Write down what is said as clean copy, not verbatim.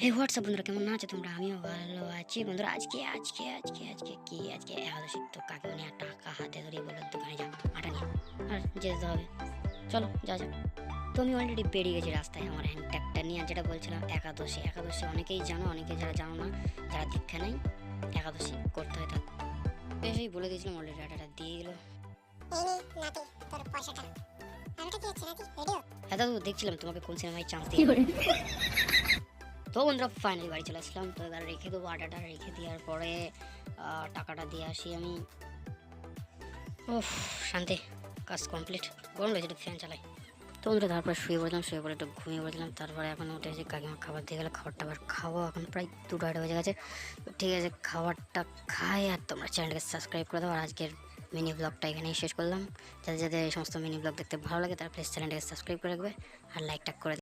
হে WhatsApp বন্ধুরা, কেমন আছো তোমরা? আমিও ভালো আছি বন্ধুরা। আজকে আজকে আজকে আজকে কি আজকে একাদশী, তো কাকিমণি আর টাকা হাতে ধরিয়ে বললো দোকানে যা আটা নিয়ে, আর যেতে হবে। চলো যা যাক। তো আমি অলরেডি বেরিয়ে গেছি রাস্তায় আমার হ্যান্ড ট্যাগটা নিয়ে। আর যেটা বলছিলাম, একাদশী একাদশী অনেকেই জানো, অনেকে যারা জানো না, যারা দীক্ষা নেই, একাদশী করতে হয় তার। এসেই বলে দিয়েছিলাম, অলরেডি আটাটা দিয়ে গেলো। হ্যাঁ দাদু, দেখছিলাম তোমাকে কোন সিনেমায় চান্স দিয়ে। তো বন্ধুরা ফাইনালি বাড়ি চলে আসলাম। তো এবার রেখে দেবো, আটাটা রেখে দেওয়ার পরে টাকাটা দিয়ে আসি আমি। ওহ শান্তি, কাজ কমপ্লিট। গরম লাগছে, একটু ফ্যান চালাই। তো বন্ধুরা তারপরে শুয়ে পড়লাম, শুয়ে পড়ে একটু ঘুমিয়ে পড়ছিলাম। তারপরে এখন উঠে এসে কাকিমা খাবার দিয়ে গেলে, খাবারটা আবার খাবো। এখন প্রায় 2টা বেজে গেছে। তো ঠিক আছে, খাবারটা খাই আর তোমরা চ্যানেলকে সাবস্ক্রাইব করে দাও। আর আজকের মিনি ব্লগটা এখানেই শেষ করলাম। যাদের যাদের এই সমস্ত মিনি ব্লগ দেখতে ভালো লাগে তারা প্লিজ চ্যানেলটাকে সাবস্ক্রাইব করে রাখবে আর লাইকটা করে